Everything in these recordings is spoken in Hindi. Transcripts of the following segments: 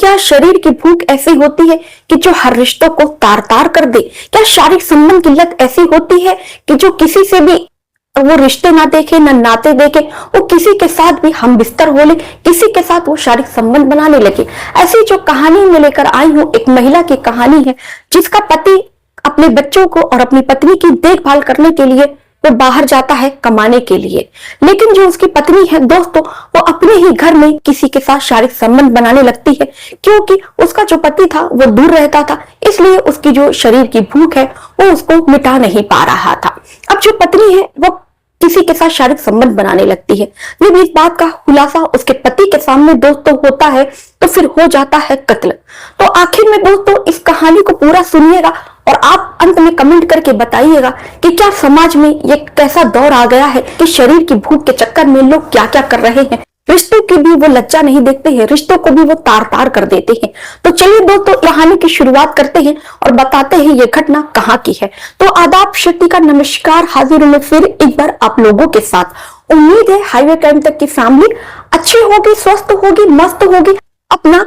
क्या शरीर की भूख ऐसी होती है कि जो हर रिश्तों को तार तार कर दे? क्या शारीरिक संबंध की लत ऐसी होती है कि जो किसी से भी वो रिश्ते ना देखे ना नाते देखे, वो किसी के साथ भी हम बिस्तर हो ले, किसी के साथ वो शारीरिक संबंध बनाने लगे? ऐसी जो कहानी में लेकर आई हूँ, एक महिला की कहानी है जिसका पति अपने बच्चों को और अपनी पत्नी की देखभाल करने के लिए वो बाहर जाता है कमाने के लिए, लेकिन जो उसकी पत्नी है दोस्तों, वो अपने ही घर में किसी के साथ शारीरिक संबंध बनाने लगती है, क्योंकि उसका जो पति था वो दूर रहता था, इसलिए उसकी जो शरीर की भूख है वो उसको मिटा नहीं पा रहा था। अब जो पत्नी है वो किसी के साथ शारीरिक संबंध बनाने लगती है। जब इस बात का खुलासा उसके पति के सामने दोस्तों होता है तो फिर हो जाता है कत्ल। तो आखिर में दोस्तों इस कहानी को पूरा सुनिएगा और आप अंत में कमेंट करके बताइएगा कि क्या समाज में ये कैसा दौर आ गया है कि शरीर की भूख के चक्कर में लोग क्या क्या कर रहे हैं। रिश्तों की भी वो लज्जा नहीं देखते हैं, रिश्तों को भी वो तार तार कर देते हैं। तो चलिए दोस्तों कहानी की शुरुआत करते हैं और बताते हैं ये घटना कहाँ की है। तो आदाब, शक्ति का नमस्कार, हाजिर हूं मैं फिर एक बार आप लोगों के साथ। उम्मीद है हाईवे टाइम तक की फैमिली अच्छी होगी, स्वस्थ होगी, मस्त होगी, अपना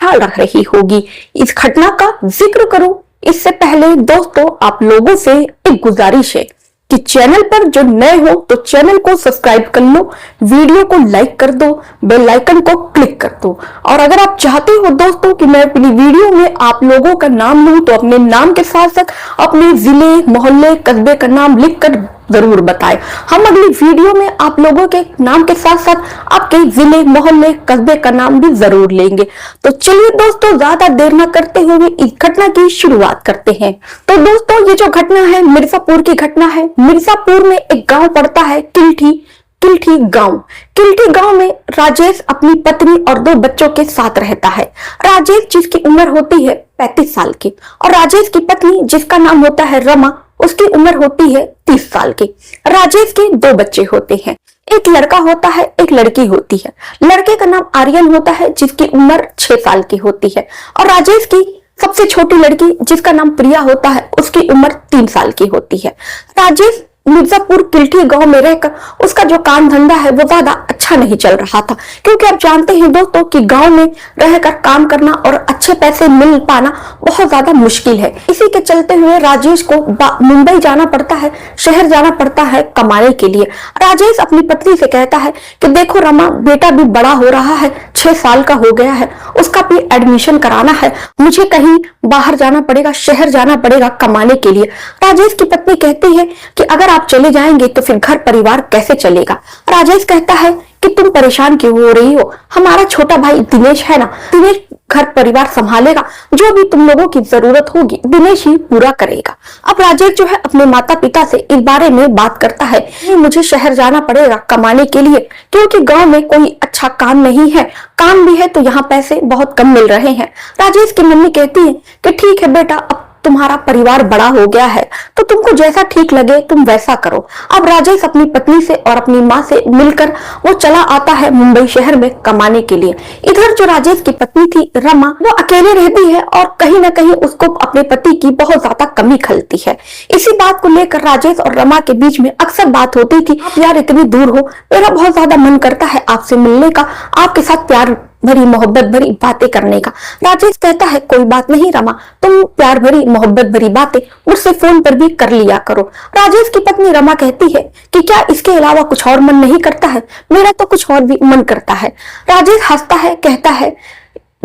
ख्याल रख रही होगी। इस घटना का जिक्र करूं इससे पहले दोस्तों आप लोगों से एक गुजारिश है कि चैनल पर जो नए हो तो चैनल को सब्सक्राइब कर लो, वीडियो को लाइक कर दो, बेल आइकन को क्लिक कर दो। और अगर आप चाहते हो दोस्तों कि मैं अपनी वीडियो में आप लोगों का नाम लूं तो अपने नाम के साथ साथ अपने जिले, मोहल्ले, कस्बे का नाम लिखकर जरूर बताएं। हम अगली वीडियो में आप लोगों के नाम के साथ साथ आपके जिले, मोहल्ले, कस्बे का नाम भी जरूर लेंगे। तो चलिए दोस्तों ज्यादा देर न करते हुए इस घटना की शुरुआत करते हैं। तो दोस्तों ये जो घटना है मिर्जापुर की घटना है। मिर्जापुर में एक गांव पड़ता है किल्ठी गांव। किल्ठी गांव में राजेश अपनी पत्नी और 2 बच्चों के साथ रहता है। राजेश जिसकी उम्र होती है 35 साल की और राजेश की पत्नी जिसका नाम होता है रमा, उसकी उम्र होती है 30 साल की। राजेश के 2 बच्चे होते हैं, एक लड़का होता है, एक लड़की होती है। लड़के का नाम आर्यन होता है जिसकी उम्र 6 साल की होती है और राजेश की सबसे छोटी लड़की जिसका नाम प्रिया होता है, उसकी उम्र 3 साल की होती है। राजेश मिर्जापुर किल्ठी गांव में रहकर उसका जो काम धंधा है वो ज्यादा अच्छा नहीं चल रहा था, क्योंकि आप जानते हैं दोस्तों कि गांव में रहकर काम करना और अच्छे पैसे मिल पाना बहुत ज्यादा मुश्किल है। इसी के चलते हुए राजेश को मुंबई जाना पड़ता है, शहर जाना पड़ता है कमाने के लिए। राजेश अपनी पत्नी से कहता है कि देखो रमा, बेटा भी बड़ा हो रहा है, 6 साल का हो गया है, उसका भी एडमिशन कराना है, मुझे कहीं बाहर जाना पड़ेगा, शहर जाना पड़ेगा कमाने के लिए। राजेश की पत्नी कहती है कि अगर आप चले जाएंगे तो फिर घर परिवार कैसे चलेगा। राजेश कहता है कि तुम परेशान क्यों हो रही हो, हमारा छोटा भाई दिनेश है ना, दिनेश घर परिवार संभालेगा, जो भी तुम लोगों की जरूरत होगी दिनेश ही पूरा करेगा। अब राजेश जो है अपने माता पिता से इस बारे में बात करता है कि मुझे शहर जाना पड़ेगा कमाने के लिए, क्योंकि गांव में कोई अच्छा काम नहीं है, काम भी है तो यहाँ पैसे बहुत कम मिल रहे हैं। राजेश की मम्मी कहती है कि ठीक है बेटा, अब तुम्हारा परिवार बड़ा हो गया है तो तुमको जैसा ठीक लगे तुम वैसा करो। अब राजेश अपनी पत्नी से और अपनी माँ से मिलकर वो चला आता है मुंबई शहर में कमाने के लिए। इधर जो राजेश की पत्नी थी रमा, वो अकेले रहती है और कहीं ना कहीं उसको अपने पति की बहुत ज्यादा कमी खलती है। इसी बात को लेकर राजेश और रमा के बीच में अक्सर बात होती थी, आप यार इतनी दूर हो, मेरा बहुत ज्यादा मन करता है आपसे मिलने का, आपके साथ प्यार भरी मोहब्बत भरी बातें करने का। राजेश कहता है कोई बात नहीं रमा, तुम प्यार भरी मोहब्बत भरी बातें मुझसे फोन पर भी कर लिया करो। राजेश की पत्नी रमा कहती है कि क्या इसके अलावा कुछ और मन नहीं करता है, मेरा तो कुछ और भी मन करता है। राजेश हंसता है, कहता है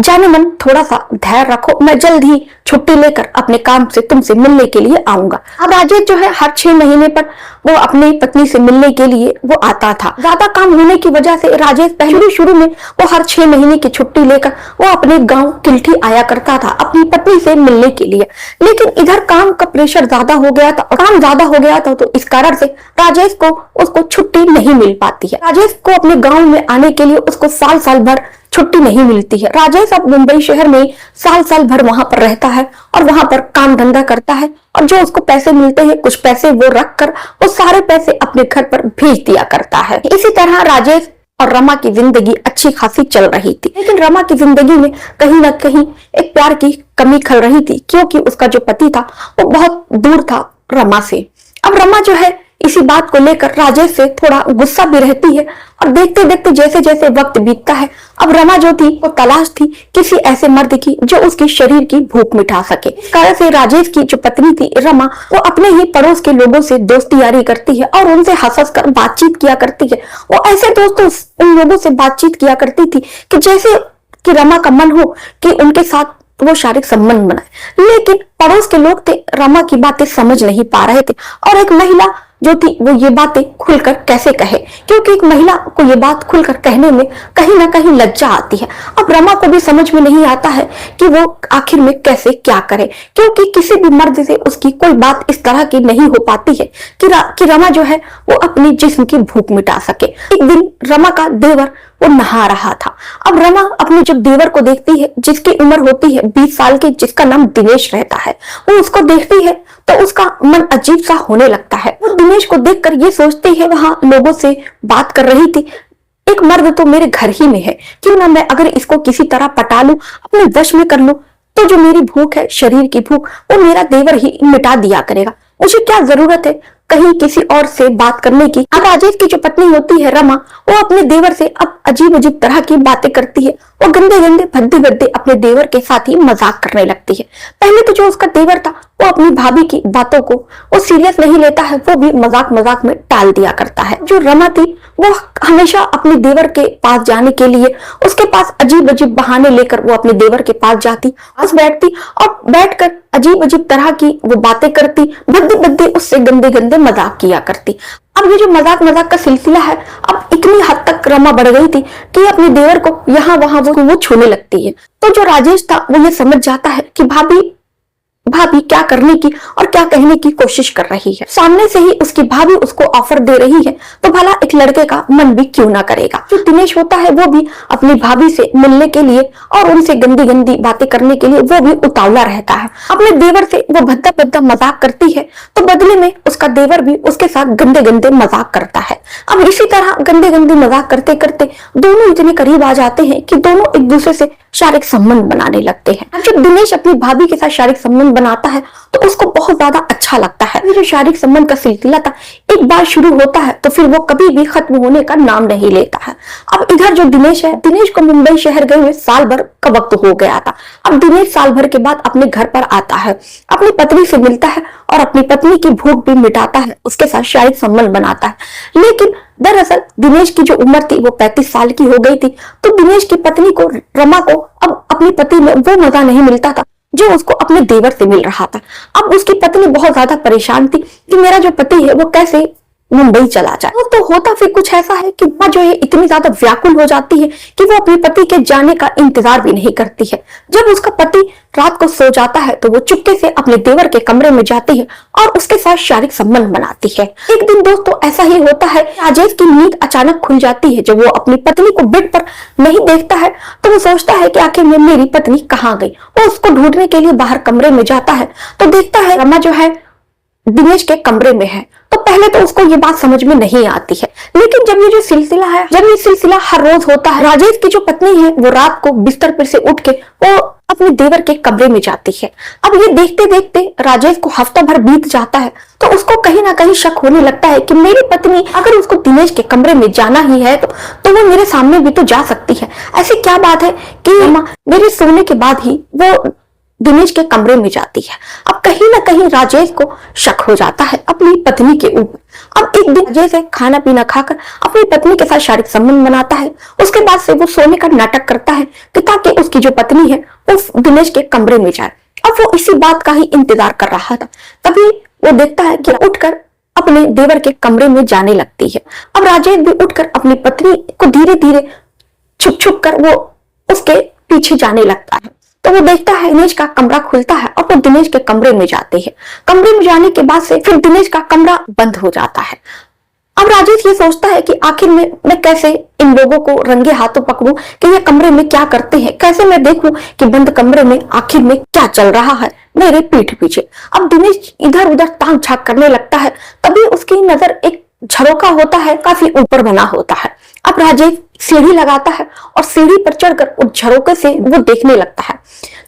जाने मन थोड़ा सा धैर्य रखो, मैं जल्द ही छुट्टी लेकर अपने काम से तुमसे मिलने के लिए आऊंगा। अब राजेश जो है हर 6 महीने पर वो अपनी पत्नी से मिलने के लिए वो आता था। ज्यादा काम होने की वजह से राजेश पहले शुरू में वो हर 6 महीने की छुट्टी लेकर वो अपने गांव किल्ठी आया करता था अपनी पत्नी से मिलने के लिए, लेकिन इधर काम का प्रेशर ज्यादा हो गया था, काम ज्यादा हो गया था, तो इस कारण से राजेश को उसको छुट्टी नहीं मिल पाती है। राजेश को अपने गाँव में आने के लिए उसको साल भर छुट्टी नहीं मिलती है। राजेश अब मुंबई शहर में साल भर वहां पर रहता है और वहां पर काम धंधा करता है और जो उसको पैसे मिलते हैं कुछ पैसे वो रख कर वो सारे पैसे अपने घर पर भेज दिया करता है। इसी तरह राजेश और रमा की जिंदगी अच्छी खासी चल रही थी, लेकिन रमा की जिंदगी में कहीं ना कहीं एक प्यार की कमी खल रही थी, क्योंकि उसका जो पति था वो बहुत दूर था रमा से। अब रमा जो है इसी बात को लेकर राजेश से थोड़ा गुस्सा भी रहती है। और देखते देखते जैसे जैसे वक्त बीतता है, अब रमा जो थी वो तलाश थी किसी ऐसे मर्द की जो उसके शरीर की भूख मिटा सके। कारण से राजेश की जो पत्नी थी रमा, वो अपने ही पड़ोस के लोगों से दोस्ती यारी करती है और उनसे हंस कर बातचीत किया करती है। वो ऐसे दोस्तों उन लोगों से बातचीत किया करती थी कि जैसे कि रमा का मन हो कि उनके साथ वो शारीरिक संबंध बनाए। लेकिन पड़ोस के लोग थे रमा की बातें समझ नहीं पा रहे थे, और एक महिला जो थी वो ये बातें खुलकर कैसे कहे, क्योंकि एक महिला को ये बात खुलकर कहने में कहीं ना कहीं लज्जा आती है। अब रमा को भी समझ में नहीं आता है कि वो आखिर में कैसे क्या करे, क्योंकि किसी भी मर्द से उसकी कोई बात इस तरह की नहीं हो पाती है कि रमा जो है वो अपनी जिस्म की भूख मिटा सके। एक दिन रमा का देवर वो नहा रहा था। अब रमा अपने जब देवर को देखती है जिसकी उम्र होती है 20 साल की, जिसका नाम दिनेश रहता है, वो उसको देखती है तो उसका मन अजीब सा होने लगता है। वो दिनेश को देखकर ये सोचती है वहां लोगों से बात कर रही थी, एक मर्द तो मेरे घर ही में है, क्यों ना मैं अगर इसको किसी तरह पटा लूं, अपने वश में कर लूं, तो जो मेरी भूख है शरीर की भूख वो मेरा देवर ही मिटा दिया करेगा। मुझे क्या जरूरत है कहीं किसी और से बात करने की। अब राजेश की जो पत्नी होती है रमा, वो अपने देवर से अब अजीब अजीब तरह की बातें करती है। वो गंदे गंदे भद्दे भद्दे अपने देवर के साथ ही मजाक करने लगती है। पहले तो जो उसका देवर था वो अपनी भाभी की बातों को वो सीरियस नहीं लेता है, वो भी मजाक मजाक में टाल दिया करता है। जो रमा थी वो हमेशा अपने देवर के पास जाने के लिए उसके पास अजीब अजीब बहाने लेकर वो अपने देवर के पास जाती, पास बैठती और बैठकर अजीब अजीब तरह की वो बातें करती, भद्दे भद्दे उससे गंदे गंदे मजाक किया करती। अब ये जो मजाक मजाक का सिलसिला है अब इतनी हद तक रमा बढ़ गई थी कि अपने देवर को यहाँ वहां वो छूने लगती है। तो जो राजेश था वो ये समझ जाता है कि भाभी क्या करने की और क्या कहने की कोशिश कर रही है। सामने से ही उसकी भाभी उसको ऑफर दे रही है, तो भला एक लड़के का मन भी क्यों ना करेगा। जो दिनेश होता है वो भी अपनी भाभी से मिलने के लिए और उनसे गंदी गंदी बातें करने के लिए वो भी उतावला रहता है। अपने देवर से वो भद्दा भद्दा मजाक करती है, तो बदले में उसका देवर भी उसके साथ गंदे गंदे मजाक करता है। अब इसी तरह गंदे गंदे मजाक करते करते दोनों इतने करीब आ जाते हैं कि दोनों एक दूसरे से शारीरिक संबंध बनाने लगते हैं। जब दिनेश अपनी भाभी के साथ शारीरिक संबंध बनाता है तो उसको बहुत ज्यादा अच्छा लगता है। ये जो शारीरिक संबंध का सिलसिला था एक बार शुरू होता है तो फिर वो कभी भी खत्म होने का नाम नहीं लेता है। अब इधर जो दिनेश है, दिनेश को मुंबई शहर गए हुए साल भर का वक्त हो गया था। अब दिनेश साल भर के बाद अपने घर पर आता है, अपनी पत्नी से मिलता है और अपनी पत्नी की भूख भी मिटाता है, उसके साथ शारीरिक संबंध बनाता है। लेकिन दरअसल दिनेश की जो उम्र थी वो 35 साल की हो गई थी, तो दिनेश की पत्नी को रमा को अब अपनी पति में वो मजा नहीं मिलता था जो उसको अपने देवर से मिल रहा था। अब उसकी पत्नी बहुत ज्यादा परेशान थी कि मेरा जो पति है वो कैसे मुंबई चला जाए। तो होता फिर कुछ ऐसा है कि माँ जो है इतनी ज्यादा व्याकुल हो जाती है कि वो अपने पति के जाने का इंतजार भी नहीं करती है। जब उसका पति रात को सो जाता है तो वो चुपके से अपने देवर के कमरे में जाती है और उसके साथ शारीरिक संबंध बनाती है। एक दिन दोस्तों ऐसा ही होता है, राजेश की नींद अचानक खुल जाती है। जब वो अपनी पत्नी को बेड पर नहीं देखता है तो वो सोचता है कि आखिर में मेरी पत्नी कहाँ गई। वो उसको ढूंढने के लिए बाहर कमरे में जाता है तो देखता है रमा जो है दिनेश के कमरे में है। तो पहले तो उसको ये बात समझ में नहीं आती है, लेकिन जब ये जो सिलसिला है, जब ये सिलसिला हर रोज होता है, राजेश की जो पत्नी है वो रात को बिस्तर पर से उठ के वो अपने देवर के कमरे में जाती है। अब ये देखते देखते राजेश को हफ्ता भर बीत जाता है तो उसको कहीं ना कहीं शक होने लगता है कि मेरी पत्नी अगर उसको दिनेश के कमरे में जाना ही है तो वो मेरे सामने भी तो जा सकती है। ऐसी क्या बात है कि मेरे सोने के बाद ही वो दिनेश के कमरे में जाती है। अब कहीं ना कहीं राजेश को शक हो जाता है अपनी पत्नी के ऊपर। अब एक दिन राजेश खाना पीना खाकर अपनी पत्नी के साथ शारीरिक संबंध बनाता है। उसके बाद से वो सोने का नाटक करता है कि ताकि उसकी जो पत्नी है वो दिनेश के कमरे में जाए। अब वो इसी बात का ही इंतजार कर रहा था, तभी वो देखता है कि उठकर अपने देवर के कमरे में जाने लगती है। अब राजेश भी उठकर अपनी पत्नी को धीरे धीरे छुप छुप कर वो उसके पीछे जाने लगता है। तो वो देखता है दिनेश का कमरा खुलता है और वो दिनेश के कमरे में जाते हैं। कमरे में जाने के बाद से फिर दिनेश का कमरा बंद हो जाता है। अब राजेश ये सोचता है कि आखिर में मैं कैसे इन लोगों को रंगे हाथों पकड़ूं कि ये कमरे में क्या करते हैं, कैसे मैं देखूं कि बंद कमरे में आखिर में क्या चल रहा है मेरे पीठ पीछे। अब दिनेश इधर उधर ताक झांक करने लगता है, तभी उसकी नजर एक झरोका होता है, काफी ऊपर बना होता है। अब राजेश सीढ़ी लगाता है और सीढ़ी पर चढ़कर उस झरोके से वो देखने लगता है।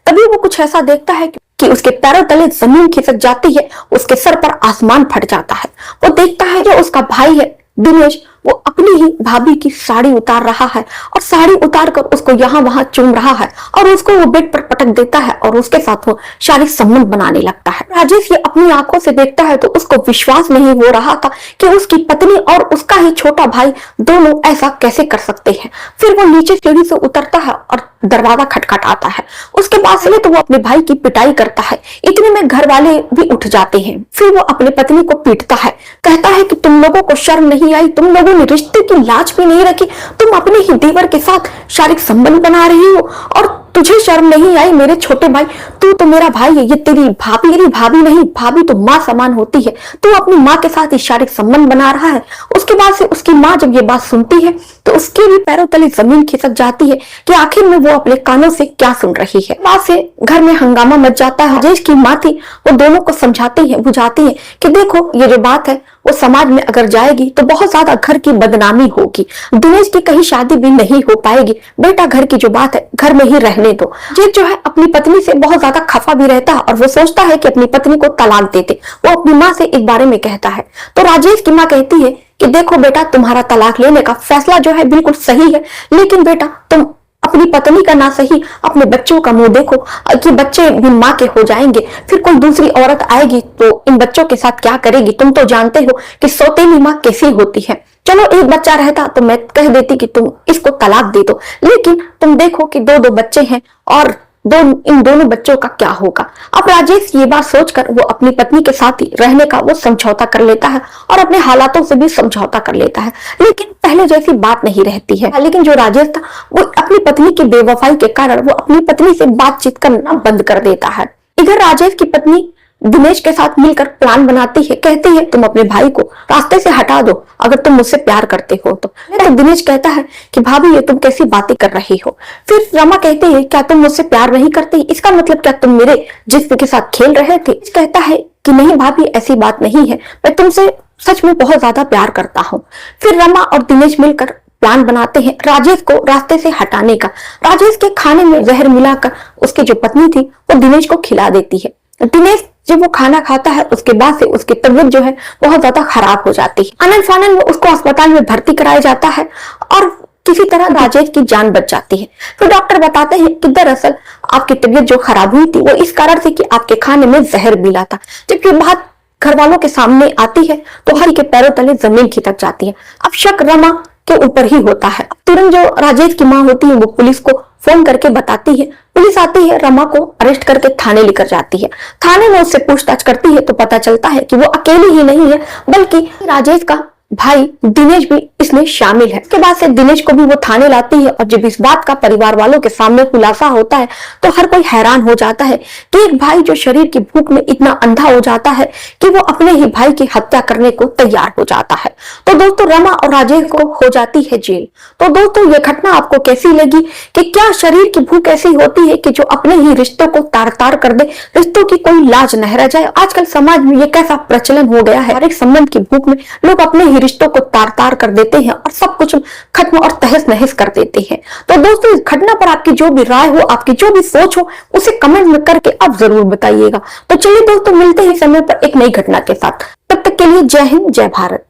तभी वो कुछ ऐसा देखता है कि उसके पैरों तले जमीन खिसक जाती है, उसके सर पर आसमान फट जाता है। वो देखता है जो उसका भाई है दिनेश, वो अपनी ही भाभी की साड़ी उतार रहा है और साड़ी उतार कर उसको यहाँ वहां चूम रहा है और उसको वो बेड पर पटक देता है और उसके साथ वो शारीरिक संबंध बनाने लगता है। राजेश ये अपनी आंखों से देखता है तो उसको विश्वास नहीं हो रहा था कि उसकी पत्नी और उसका ही छोटा भाई दोनों ऐसा कैसे कर सकते हैं। फिर वो नीचे सीढ़ी से उतरता है और दरवाजा खटखटाता है। उसके बाद से तो वो अपने भाई की पिटाई करता है। इतने में घर वाले भी उठ जाते हैं। फिर वो अपनी पत्नी को पीटता है, कहता है कि तुम लोगों को शर्म नहीं आई, तुम लोगों ने रिश्ते की लाज भी नहीं रखी, तुम अपने ही देवर के साथ शारीरिक संबंध बना रही हो और तुझे शर्म नहीं आई मेरे छोटे भाई, तू तो मेरा भाई है, ये तेरी भाभी नहीं, भाभी तो माँ समान होती है, तू अपनी माँ के साथ शारीरिक संबंध बना रहा है। उसके बाद से उसकी माँ जब ये बात सुनती है तो उसके भी पैरों तले जमीन खिसक जाती है कि आखिर में वो अपने कानों से क्या सुन रही है। बाद से घर में हंगामा मच जाता है। राजेश की माँ थी, वो दोनों को समझाती है, बुझाती है कि देखो ये जो बात है वो समाज में अगर जाएगी तो बहुत ज्यादा घर की बदनामी होगी, दिनेश की कहीं शादी भी नहीं हो पाएगी, बेटा घर की जो बात है घर में ही रहने दो। ये जो है अपनी पत्नी से बहुत ज्यादा खफा भी रहता है और वो सोचता है कि अपनी पत्नी को तलाक दे दे। वो अपनी माँ से इस बारे में कहता है तो राजेश की माँ कहती है कि देखो बेटा, तुम्हारा तलाक लेने का फैसला जो है बिल्कुल सही है, लेकिन बेटा तुम अपनी पत्नी का ना सही अपने बच्चों का मुंह देखो कि बच्चे भी माँ के हो जाएंगे, फिर कोई दूसरी औरत आएगी तो इन बच्चों के साथ क्या करेगी। तुम तो जानते हो कि सौतेली माँ कैसी होती है। चलो एक बच्चा रहता तो मैं कह देती कि तुम इसको तलाक दे दो, लेकिन तुम देखो कि दो बच्चे हैं और इन दोनों बच्चों का क्या होगा। अब राजेश ये बात सोचकर वो अपनी पत्नी के साथ ही रहने का वो समझौता कर लेता है और अपने हालातों से भी समझौता कर लेता है, लेकिन पहले जैसी बात नहीं रहती है। लेकिन जो राजेश था वो अपनी पत्नी की बेवफाई के कारण वो अपनी पत्नी से बातचीत करना बंद कर देता है। इधर राजेश की पत्नी दिनेश के साथ मिलकर प्लान बनाती है, कहती है तुम अपने भाई को रास्ते से हटा दो अगर तुम मुझसे प्यार करते हो तो दिनेश कहता है कि भाभी ये तुम कैसी बातें कर रही हो। फिर रमा कहती है क्या तुम मुझसे प्यार नहीं करती, इसका मतलब क्या तुम मेरे जिस्म के साथ खेल रहे थे। कहता है कि नहीं भाभी ऐसी बात नहीं है, मैं तुमसे सच में बहुत ज्यादा प्यार करता हूँ। फिर रमा और दिनेश मिलकर प्लान बनाते हैं राजेश को रास्ते से हटाने का। राजेश के खाने में जहर मिलाकर उसकी जो पत्नी थी वो दिनेश को खिला देती है। दिनेश जब वो खाना खाता है उसके बाद से उसकी तबीयत जो है बहुत ज्यादा खराब हो जाती है। आनंद फानंद में उसको अस्पताल में भर्ती कराया जाता है और किसी तरह राजेश की जान बच जाती है। फिर डॉक्टर बताते हैं कि दरअसल आपकी तबीयत जो खराब हुई थी वो इस कारण से कि आपके खाने में जहर मिला था। जब ये बात घर वालों के सामने आती है तो हर के पैरों तले जमीन खिसक जाती है। अब शक रमा के ऊपर ही होता है। तुरंत जो राजेश की माँ होती है वो पुलिस को फोन करके बताती है। पुलिस आती है, रमा को अरेस्ट करके थाने लेकर जाती है। थाने में उससे पूछताछ करती है तो पता चलता है कि वो अकेली ही नहीं है बल्कि राजेश का भाई दिनेश भी इसमें शामिल है। उसके बाद से दिनेश को भी वो थाने लाती है और जब इस बात का परिवार वालों के सामने खुलासा होता है तो हर कोई हैरान हो जाता है कि एक भाई जो शरीर की भूख में इतना अंधा हो जाता है कि वो अपने ही भाई की हत्या करने को तैयार हो जाता है। तो दोस्तों रमा और राजेश को हो जाती है जेल। तो दोस्तों ये घटना आपको कैसी लगी कि क्या शरीर की भूख ऐसी होती है कि जो अपने ही रिश्तों को तार तार कर दे, रिश्तों की कोई लाज न रह जाए। आजकल समाज में ये कैसा प्रचलन हो गया है, हर एक संबंध की भूख में लोग अपने ही रिश्तों को तार तार कर देते हैं और सब कुछ खत्म और तहस नहस कर देते हैं। तो दोस्तों इस घटना पर आपकी जो भी राय हो, आपकी जो भी सोच हो, उसे कमेंट में करके आप जरूर बताइएगा। तो चलिए दोस्तों मिलते हैं समय पर एक नई घटना के साथ। तब तक के लिए जय हिंद, जय भारत।